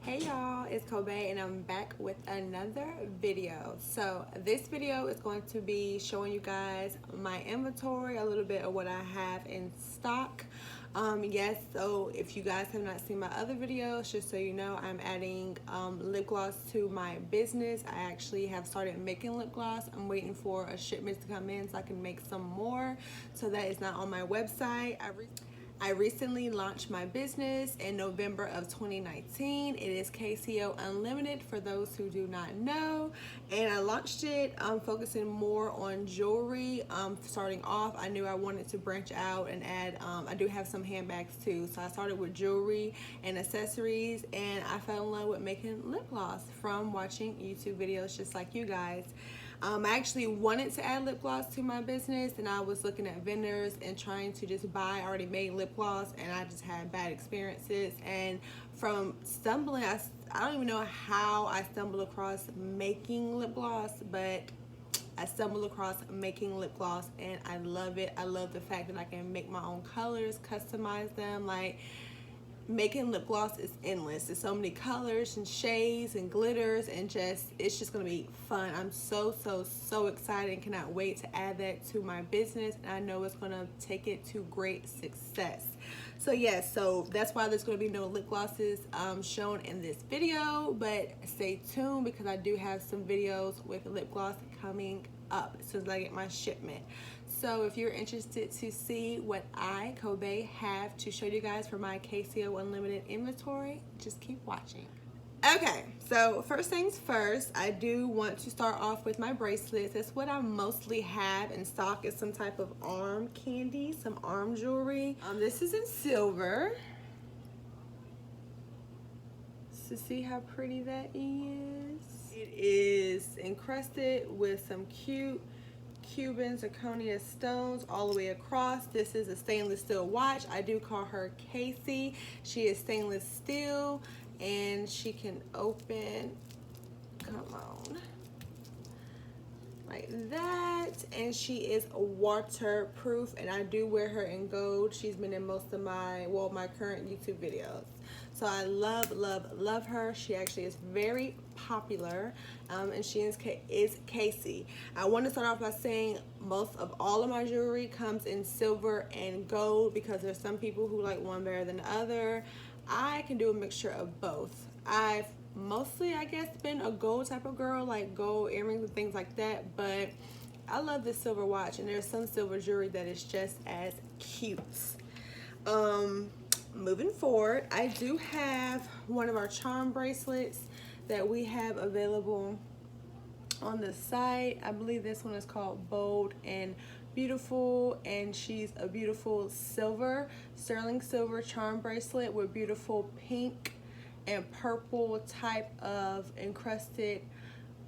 Hey y'all, it's Kobe and I'm back with another video. So this video is going to be showing you guys my inventory, a little bit of what I have in stock. Yes, so if you guys have not seen my other videos, just so you know, I'm adding lip gloss to my business. I actually have started making lip gloss. I'm waiting for a shipment to come in so I can make some more. So that is not on my website. I recently launched my business in November of 2019. It is KCO Unlimited for those who do not know. And I launched it focusing more on jewelry. Starting off, I knew I wanted to branch out and add, I do have some handbags too. So I started with jewelry and accessories, and I fell in love with making lip gloss from watching YouTube videos just like you guys. I actually wanted to add lip gloss to my business, and I was looking at vendors and trying to just buy already made lip gloss, and I just had bad experiences. And from stumbling, I don't even know how I stumbled across making lip gloss, but I stumbled across making lip gloss and I love it. I love the fact that I can make my own colors, customize them. Like, making lip gloss is endless. There's so many colors and shades and glitters, and it's just gonna be fun. I'm so excited and cannot wait to add that to my business, and I know it's gonna take it to great success. So yes, so that's why there's gonna be no lip glosses shown in this video, but stay tuned because I do have some videos with lip gloss coming up as soon as I get my shipment. So if you're interested to see what I, Kobe, have to show you guys for my KCO Unlimited inventory, just keep watching. Okay, so first things first, I do want to start off with my bracelets. That's what I mostly have in stock, is some type of arm candy, some arm jewelry. This is in silver. To see how pretty that is. It is encrusted with some cute Cuban zirconia stones all the way across. This is a stainless steel watch. I do call her Casey. She is stainless steel and she can open, come on, like that, and she is waterproof, and I do wear her in gold. She's been in most of my current YouTube videos. So I love her. She actually is very popular, and she is Casey. I want to start off by saying most of all of my jewelry comes in silver and gold because there's some people who like one better than the other. I can do a mixture of both. I've mostly, I guess, been a gold type of girl, like gold earrings and things like that, but I love this silver watch, and there's some silver jewelry that is just as cute. Moving forward, I do have one of our charm bracelets that we have available on the site. I believe this one is called Bold and Beautiful, and she's a beautiful silver, sterling silver charm bracelet with beautiful pink and purple type of encrusted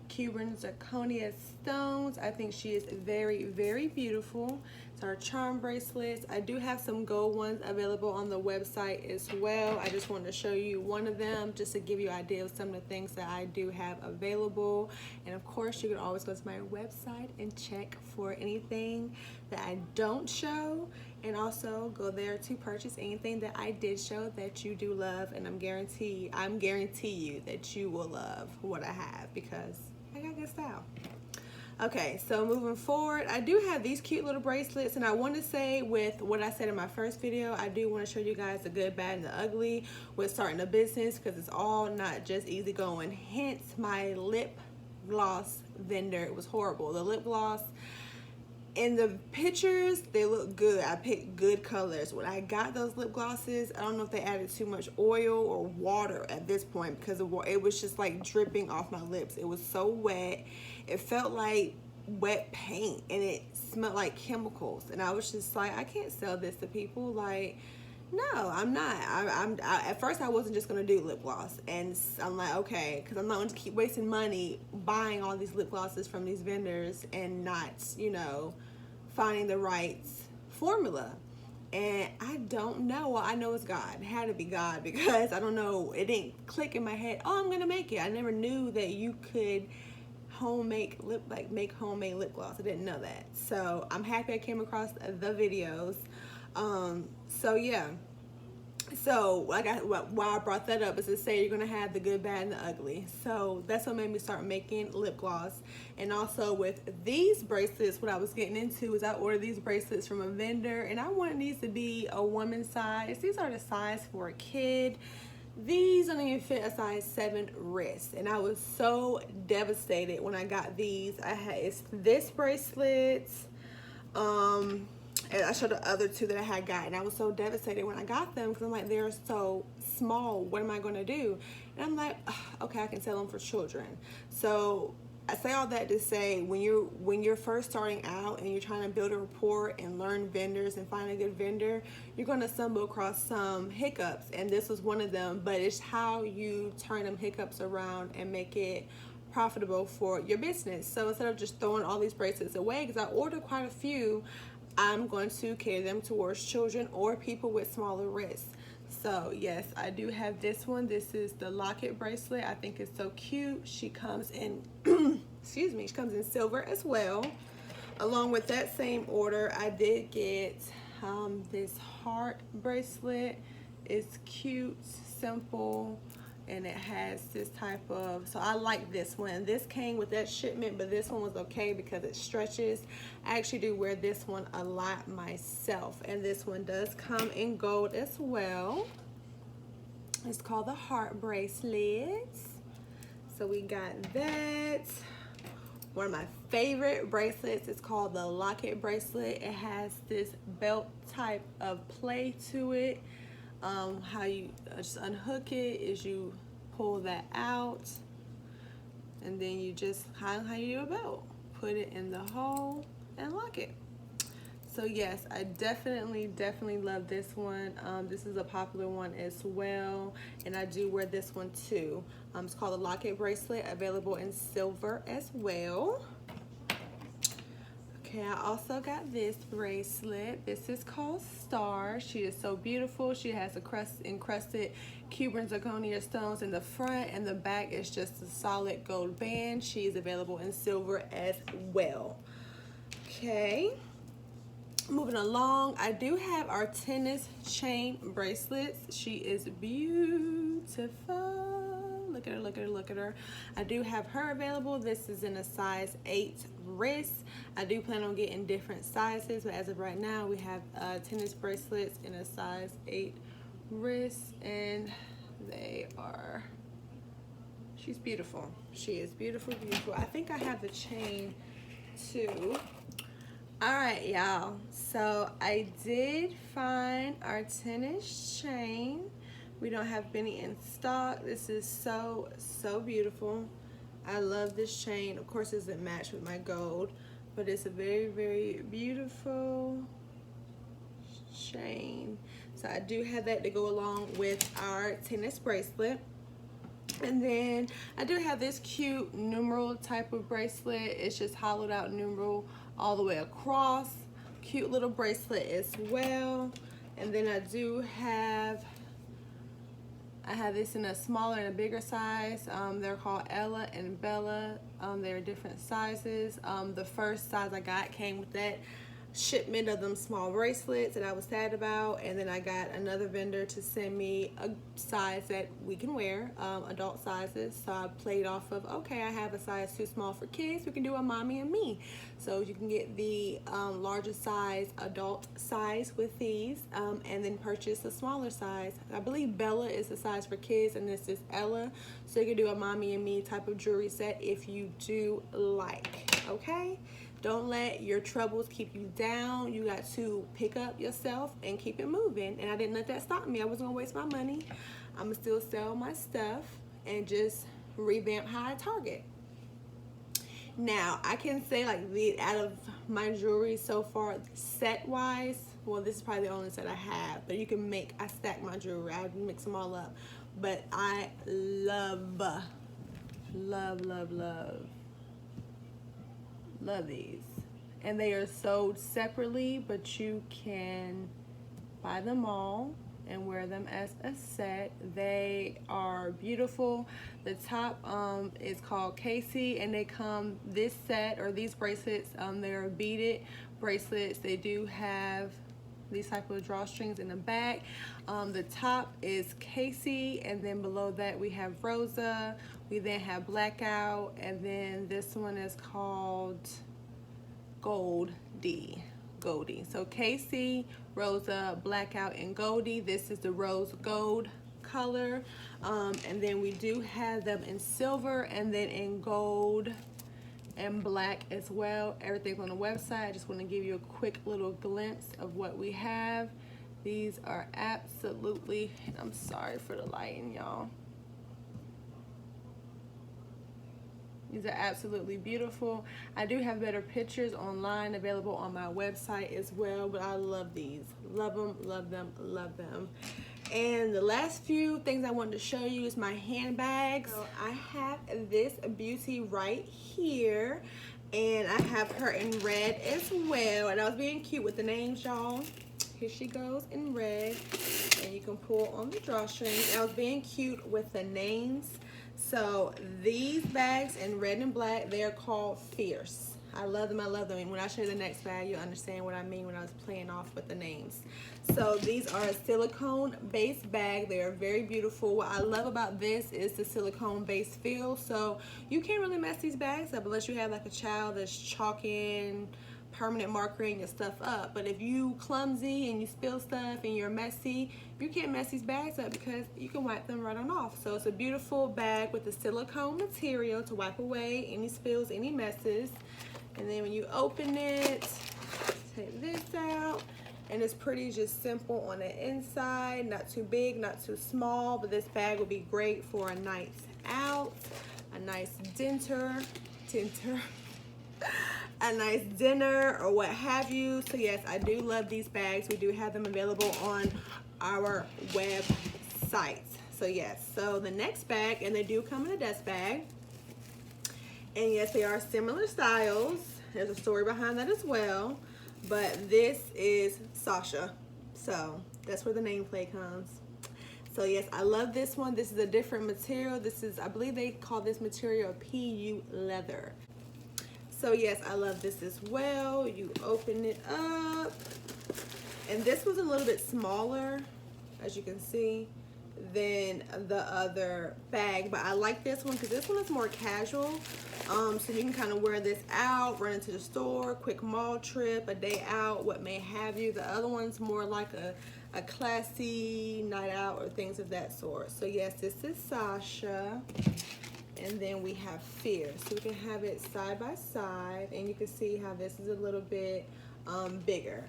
Cuban zirconia stones. I think she is very beautiful. It's our charm bracelets. I do have some gold ones available on the website as well. I just wanted to show you one of them just to give you an idea of some of the things that I do have available. And of course, you can always go to my website and check for anything that I don't show, and also go there to purchase anything that I did show that you do love, and I'm guarantee you that you will love what I have because I got good style. Okay, so moving forward, I do have these cute little bracelets, and I want to say, with what I said in my first video, I do want to show you guys the good, bad, and the ugly with starting a business, because it's all not just easy going. Hence my lip gloss vendor. It was horrible. The lip gloss in the pictures, they look good. I picked good colors. When I got those lip glosses, I don't know if they added too much oil or water at this point, because it was just like dripping off my lips. It was so wet. It felt like wet paint, and it smelled like chemicals. And I was just like, I can't sell this to people. Like, no, I'm not. At first, I wasn't just gonna do lip gloss, and I'm like, okay, because I'm not going to keep wasting money buying all these lip glosses from these vendors and not, you know, finding the right formula. And I don't know. Well, I know it's God. It had to be God, because I don't know. It didn't click in my head. Oh, I'm gonna make it. I never knew that you could make homemade lip gloss. I didn't know that. So I'm happy I came across the videos. So yeah, So why I brought that up is to say you're gonna have the good, bad, and the ugly. So that's what made me start making lip gloss. And also with these bracelets, what I was getting into is I ordered these bracelets from a vendor, and I wanted these to be a woman's size. These are the size for a kid. These don't even fit a size 7 wrist, and I was so devastated when I got these. It's this bracelet. And I showed the other two that I had gotten. I was so devastated when I got them because I'm like, they're so small. What am I going to do? And I'm like, okay, I can sell them for children. So I say all that to say, when you're first starting out and you're trying to build a rapport and learn vendors and find a good vendor, you're going to stumble across some hiccups, and this was one of them. But it's how you turn them hiccups around and make it profitable for your business. So instead of just throwing all these bracelets away, because I ordered quite a few, I'm going to cater them towards children or people with smaller wrists. So yes, I do have this one. This is the locket bracelet. I think it's so cute. She comes in excuse me, she comes in silver as well. Along with that same order, I did get this heart bracelet. It's cute, simple, and it has this type of, so I like this one. This came with that shipment, but this one was okay because it stretches. I actually do wear this one a lot myself, and this one does come in gold as well. It's called the heart bracelets. So we got that. One of my favorite bracelets is called the locket bracelet. It has this belt type of play to it. How you just unhook it is you pull that out, and then you just how you do a belt, put it in the hole and lock it. So yes, I definitely love this one. This is a popular one as well, and I do wear this one too. It's called the locket bracelet, available in silver as well. Okay, I also got this bracelet. This is called Star. She is so beautiful. She has encrusted Cuban zirconia stones in the front, and the back is just a solid gold band. She is available in silver as well. Okay, moving along, I do have our tennis chain bracelets. She is beautiful. Look at her, look at her, look at her. I do have her available. This is in a size 8 wrist. I do plan on getting different sizes, but as of right now, we have tennis bracelets in a size 8 wrist, and she's beautiful. She is beautiful, beautiful. I think I have the chain too. All right, y'all. So I did find our tennis chain. We don't have many in stock. This is so beautiful. I love this chain. Of course, it doesn't match with my gold, but it's a very beautiful chain. So I do have that to go along with our tennis bracelet. And then I do have this cute numeral type of bracelet. It's just hollowed out numeral all the way across. Cute little bracelet as well. And then I have this in a smaller and a bigger size. They're called Ella and Bella. They're different sizes. The first size I got came with that shipment of them small bracelets that I was sad about, and then I got another vendor to send me a size that we can wear, adult sizes. So I played off of, okay, I have a size too small for kids, we can do a mommy and me. So you can get the larger size, adult size with these, and then purchase a smaller size. I believe Bella is the size for kids, and this is Ella. So you can do a mommy and me type of jewelry set if you do like, okay? Don't let your troubles keep you down. You got to pick up yourself and keep it moving. And I didn't let that stop me. I wasn't gonna waste my money. I'm gonna still sell my stuff and just revamp how I target. Now, I can say like out of my jewelry so far, set wise, well, this is probably the only set I have, but you can I stack my jewelry, I mix them all up. But I love these, and they are sold separately, but you can buy them all and wear them as a set. They are beautiful. The top is called Casey, and they come, this set or these bracelets, they are beaded bracelets. They do have these type of drawstrings in the back. The top is Casey, and then below that we have Rosa. We then have Blackout, and then this one is called Goldie. So Casey, Rosa, Blackout, and Goldie. This is the rose gold color. And then we do have them in silver and then in gold and black as well. Everything's on the website. I just want to give you a quick little glimpse of what we have. These are absolutely, I'm sorry for the lighting, y'all. These are absolutely beautiful. I do have better pictures online available on my website as well, but I love these. Love them, love them, love them. And the last few things I wanted to show you is my handbags. So I have this beauty right here, and I have her in red as well. And I was being cute with the names, y'all. Here she goes in red, and you can pull on the drawstrings. I was being cute with the names. So these bags in red and black, they are called Fierce. I love them, I love them. And when I show you the next bag, you'll understand what I mean when I was playing off with the names. So these are a silicone based bag. They are very beautiful. What I love about this is the silicone based feel. So you can't really mess these bags up unless you have like a child that's chalking, permanent markering your stuff up. But if you clumsy and you spill stuff and you're messy, you can't mess these bags up because you can wipe them right on off. So it's a beautiful bag with the silicone material to wipe away any spills, any messes. And then when you open it, take this out, and it's pretty just simple on the inside, not too big, not too small, but this bag would be great for a night out, a nice a nice dinner or what have you. So yes, I do love these bags. We do have them available on our website. So yes, so the next bag, and they do come in a dust bag. And yes, they are similar styles. There's a story behind that as well. But this is Sasha. So that's where the nameplate comes. So yes, I love this one. This is a different material. This is, I believe they call this material PU leather. So yes, I love this as well. You open it up. And this was a little bit smaller, as you can see, than the other bag, but I like this one because this one is more casual. So you can kind of wear this out, run into the store, quick mall trip, a day out, what may have you. The other one's more like a classy night out or things of that sort. So yes, this is Sasha. And then we have Fierce. So we can have it side by side, and you can see how this is a little bit bigger.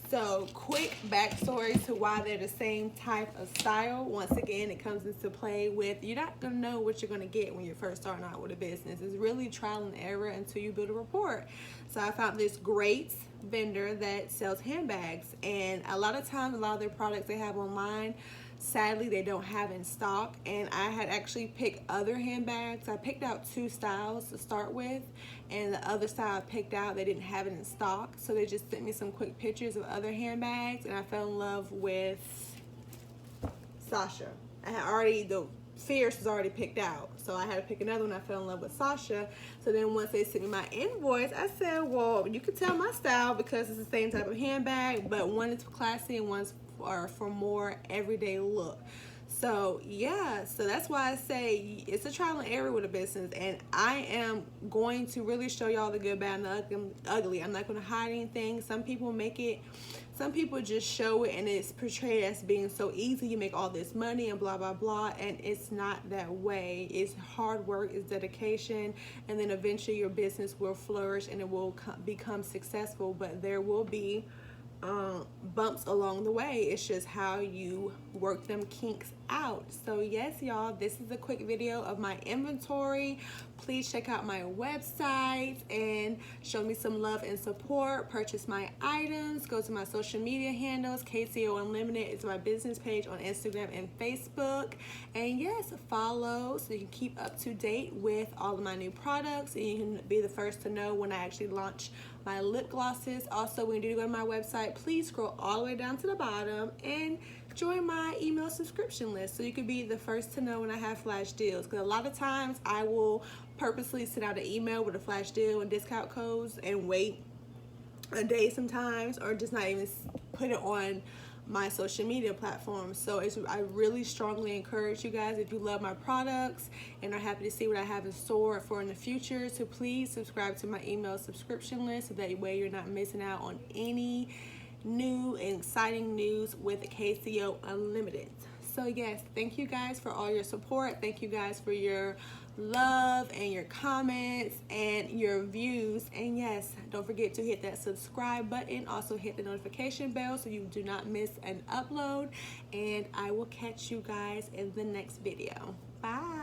So quick backstory to why they're the same type of style. Once again, it comes into play with, you're not gonna know what you're gonna get when you're first starting out with a business. It's really trial and error until you build a rapport. So I found this great vendor that sells handbags, and a lot of times, a lot of their products they have online, sadly they don't have in stock. And I had actually picked other handbags. I picked out 2 styles to start with, and the other style I picked out, they didn't have it in stock. So they just sent me some quick pictures of other handbags, and I fell in love with Sasha. I had already, the Fierce was already picked out, so I had to pick another one. I fell in love with Sasha. So then once they sent me my invoice, I said, well, you can tell my style because it's the same type of handbag, but one is classy and one's for more everyday look. So yeah, so that's why I say it's a trial and error with a business, and I am going to really show y'all the good, bad, and the ugly. I'm not going to hide anything. Some people make it, some people just show it and it's portrayed as being so easy. You make all this money and blah, blah, blah, and it's not that way. It's hard work, it's dedication, and then eventually your business will flourish and it will become successful, but there will be bumps along the way. It's just how you work them kinks out. So yes, y'all, this is a quick video of my inventory. Please check out my website and show me some love and support. Purchase my items. Go to my social media handles. KCO Unlimited is my business page on Instagram and Facebook. And yes, follow so you can keep up to date with all of my new products, and you can be the first to know when I actually launch my lip glosses. Also, when you do go to my website, please scroll all the way down to the bottom and join my email subscription list so you can be the first to know when I have flash deals. Because a lot of times I will purposely send out an email with a flash deal and discount codes and wait a day sometimes, or just not even put it on my social media platforms. So I really strongly encourage you guys, if you love my products and are happy to see what I have in store for in the future, to please subscribe to my email subscription list so that way you're not missing out on any new and exciting news with KCO Unlimited. So yes, thank you guys for all your support. Thank you guys for your love and your comments and your views. And yes, don't forget to hit that subscribe button. Also hit the notification bell so you do not miss an upload. And I will catch you guys in the next video. Bye.